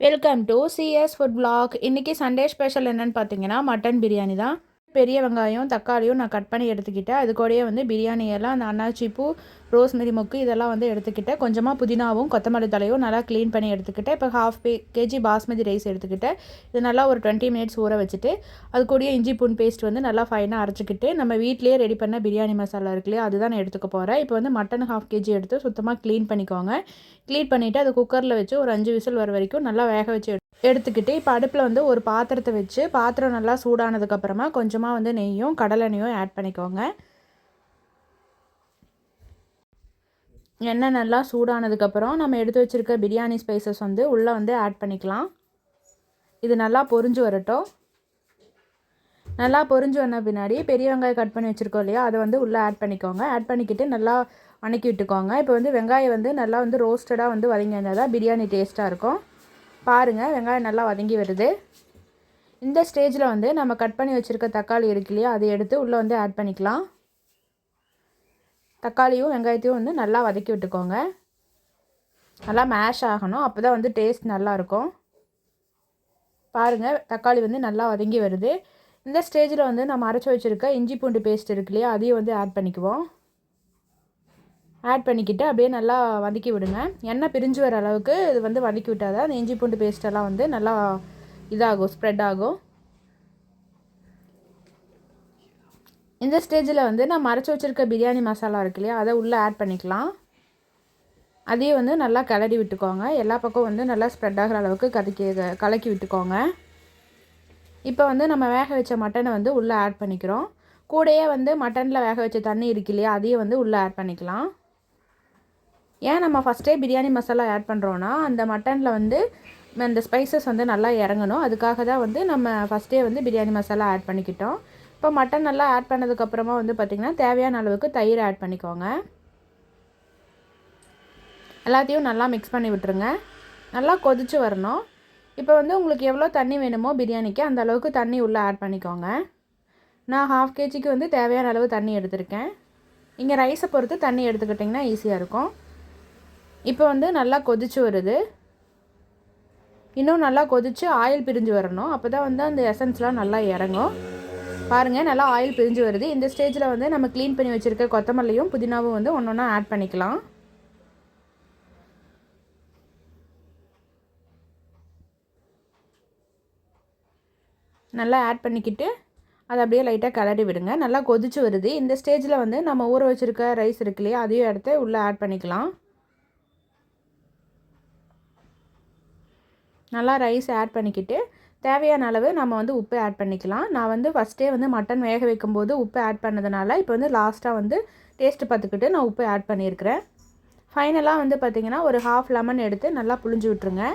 Welcome to CS food vlog. இன்றைக்கி Sunday special என்னென்னு பார்த்தீங்கன்னா மட்டன் பிரியாணி தான். பெரிய வெங்காயம் தக்காளியும் நான் கட் பண்ணி எடுத்துக்கிட்டேன். அது கூடயே வந்து பிரியாணி எல்லாம் அந்த அன்னாச்சி பூ, ரோஸ்மெரி மொக்கு இதெல்லாம் வந்து எடுத்துக்கிட்டேன். கொஞ்சமாக புதினாவும் கொத்தமல்லி தலையும் நல்லா க்ளீன் பண்ணி எடுத்துக்கிட்டேன். இப்போ ½ kg பாஸ்மதி ரைஸ் எடுத்துக்கிட்டேன். இது நல்லா ஒரு 20 மினிட்ஸ் ஊற வச்சுட்டு அது கூடயே இஞ்சி பூண்டு பேஸ்ட் வந்து நல்லா ஃபைனாக அரைச்சிக்கிட்டு நம்ம வீட்டிலேயே ரெடி பண்ண பிரியாணி மசாலா இருக்கு இல்லையா, அதுதான் நான் எடுத்துக்க போகிறேன். இப்போ வந்து மட்டன் ½ kg எடுத்து சுத்தமாக க்ளீன் பண்ணிக்கோங்க. க்ளீன் பண்ணிவிட்டு அது குக்கரில் வச்சு ஒரு 5 விசில் வர வரைக்கும் நல்லா வேக வச்சு எடுத்துக்கிட்டு இப்போ அடுப்பில் வந்து ஒரு பாத்திரத்தை வச்சு பாத்திரம் நல்லா சூடானதுக்கப்புறமா கொஞ்சமாக வந்து நெய்யும் கடலெண்ணெயும் ஆட் பண்ணிக்கோங்க. எண்ணெய் நல்லா சூடானதுக்கப்புறம் நம்ம எடுத்து வச்சுருக்க பிரியாணி ஸ்பைசஸ் வந்து உள்ளே வந்து ஆட் பண்ணிக்கலாம். இது நல்லா பொரிஞ்சு வரட்டும். நல்லா பொரிஞ்சு வந்த பின்னாடி பெரிய வெங்காயம் கட் பண்ணி வச்சுருக்கோம் இல்லையா, அதை வந்து உள்ளே ஆட் பண்ணிக்கோங்க. ஆட் பண்ணிக்கிட்டு நல்லா வணக்கி விட்டுக்கோங்க. இப்போ வந்து வெங்காயம் வந்து நல்லா வந்து ரோஸ்டடாக வந்து வதங்கி வந்தால் தான் பிரியாணி டேஸ்ட்டாக இருக்கும். பாருங்கள், வெங்காயம் நல்லா வதங்கி வருது. இந்த ஸ்டேஜில் வந்து நம்ம கட் பண்ணி வச்சுருக்க தக்காளி இருக்கு இல்லையா, அதை எடுத்து உள்ளே வந்து ஆட் பண்ணிக்கலாம். தக்காளியும் வெங்காயத்தையும் வந்து நல்லா வதக்கி விட்டுக்கோங்க. நல்லா மேஷ் ஆகணும், அப்போ தான் வந்து டேஸ்ட் நல்லாயிருக்கும். பாருங்கள், தக்காளி வந்து நல்லா வதங்கி வருது. இந்த ஸ்டேஜில் வந்து நம்ம அரைச்சி வச்சுருக்க இஞ்சி பூண்டு பேஸ்ட் இருக்கு இல்லையா, அதையும் வந்து ஆட் பண்ணிக்குவோம். ஆட் பண்ணிக்கிட்டு அப்படியே நல்லா வதக்கி விடுங்க. எண்ணெய் பிரிஞ்சு வர அளவுக்கு இது வந்து வதக்கி விட்டால் தான் அந்த இஞ்சி பூண்டு பேஸ்ட்டெல்லாம் வந்து நல்லா இதாகும், ஸ்ப்ரெட் ஆகும். இந்த ஸ்டேஜில் வந்து நம்ம அரைச்சி வச்சுருக்க பிரியாணி மசாலா இருக்கு இல்லையா, அதை உள்ளே ஆட் பண்ணிக்கலாம். அதையும் வந்து நல்லா கிளறி விட்டுக்கோங்க. எல்லா பக்கம் வந்து நல்லா ஸ்ப்ரெட் ஆகிற அளவுக்கு கலக்கி விட்டுக்கோங்க. இப்போ வந்து நம்ம வேக வச்ச மட்டனை வந்து உள்ளே ஆட் பண்ணிக்கிறோம். கூடையே வந்து மட்டனில் வேக வச்ச தண்ணி இருக்கு இல்லையா, அதையும் வந்து உள்ளே ஆட் பண்ணிக்கலாம். ஏன் நம்ம ஃபஸ்ட்டே பிரியாணி மசாலா ஆட் பண்ணுறோன்னா அந்த மட்டனில் வந்து அந்த ஸ்பைசஸ் வந்து நல்லா இறங்கணும். அதுக்காக தான் வந்து நம்ம ஃபஸ்ட்டே வந்து பிரியாணி மசாலா ஆட் பண்ணிக்கிட்டோம். இப்போ மட்டன் நல்லா ஆட் பண்ணதுக்கப்புறமா வந்து பார்த்திங்கன்னா தேவையான அளவுக்கு தயிர் ஆட் பண்ணிக்கோங்க. எல்லாத்தையும் நல்லா மிக்ஸ் பண்ணி விட்டுருங்க. நல்லா கொதித்து வரணும். இப்போ வந்து உங்களுக்கு எவ்வளோ தண்ணி வேணுமோ பிரியாணிக்கு அந்த அளவுக்கு தண்ணி உள்ளே ஆட் பண்ணிக்கோங்க. நான் ½ kgக்கு வந்து தேவையான அளவு தண்ணி எடுத்திருக்கேன். இங்கே ரைஸை பொறுத்து தண்ணி எடுத்துக்கிட்டிங்கன்னா ஈஸியாக இருக்கும். இப்போ வந்து நல்லா கொதித்து வருது. இன்னும் நல்லா கொதித்து ஆயில் பிரிஞ்சு வரணும். அப்போ தான் வந்து அந்த எசன்ஸ்லாம் நல்லா இறங்கும். பாருங்கள், நல்லா ஆயில் பிரிஞ்சு வருது. இந்த ஸ்டேஜில் வந்து நம்ம க்ளீன் பண்ணி வச்சுருக்க கொத்தமல்லியும் புதினாவும் வந்து ஒன்று ஒன்றா ஆட் பண்ணிக்கலாம். நல்லா ஆட் பண்ணிக்கிட்டு அதை அப்படியே லைட்டாக கிளறி விடுங்க. நல்லா கொதித்து வருது. இந்த ஸ்டேஜில் வந்து நம்ம ஊற வச்சுருக்க ரைஸ் இருக்கு இல்லையா, அதையும் எடுத்து உள்ளே ஆட் பண்ணிக்கலாம். நல்லா ரைஸ் ஆட் பண்ணிக்கிட்டு தேவையான அளவு நம்ம வந்து உப்பு ஆட் பண்ணிக்கலாம். நான் வந்து ஃபஸ்ட்டே வந்து மட்டன் வேக வைக்கும்போது உப்பு ஆட் பண்ணதுனால இப்போ வந்து லாஸ்ட்டாக வந்து டேஸ்ட்டு பார்த்துக்கிட்டு நான் உப்பு ஆட் பண்ணியிருக்கிறேன். ஃபைனலாக வந்து பார்த்திங்கன்னா ஒரு ½ லெமன் எடுத்து நல்லா புழிஞ்சு விட்ருங்க.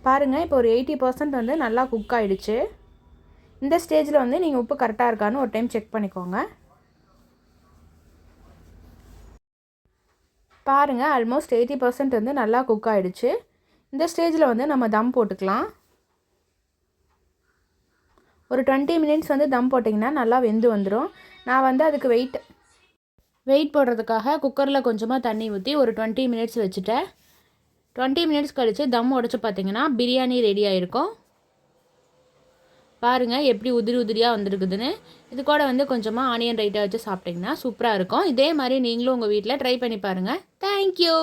பாருங்கள், இப்போ ஒரு 80% வந்து நல்லா குக் ஆகிடுச்சு. இந்த ஸ்டேஜில் வந்து நீங்கள் உப்பு கரெக்டாக இருக்கான்னு ஒரு டைம் செக் பண்ணிக்கோங்க. பாருங்கள், ஆல்மோஸ்ட் 80% வந்து நல்லா குக் ஆகிடுச்சு. இந்த ஸ்டேஜில் வந்து நம்ம தம் போட்டுக்கலாம். ஒரு 20 மினிட்ஸ் வந்து தம் போட்டிங்கன்னா நல்லா வெந்து வந்துடும். நான் வந்து அதுக்கு வெயிட் போடுறதுக்காக குக்கரில் கொஞ்சமாக தண்ணி ஊற்றி ஒரு 20 மினிட்ஸ் வச்சுட்டேன். 20 மினிட்ஸ் கழித்து தம் உடச்சி பார்த்திங்கன்னா பிரியாணி ரெடி ஆகிருக்கும். பாருங்கள் எப்படி உதிரி உதிரியாக வந்துருக்குதுன்னு. இது கூட வந்து கொஞ்சமாக ஆனியன் ரைட்டாக வச்சு சாப்பிட்டிங்கன்னா சூப்பராக இருக்கும். இதே மாதிரி நீங்களும் உங்கள் வீட்டில் ட்ரை பண்ணி பாருங்கள். தேங்க்யூ.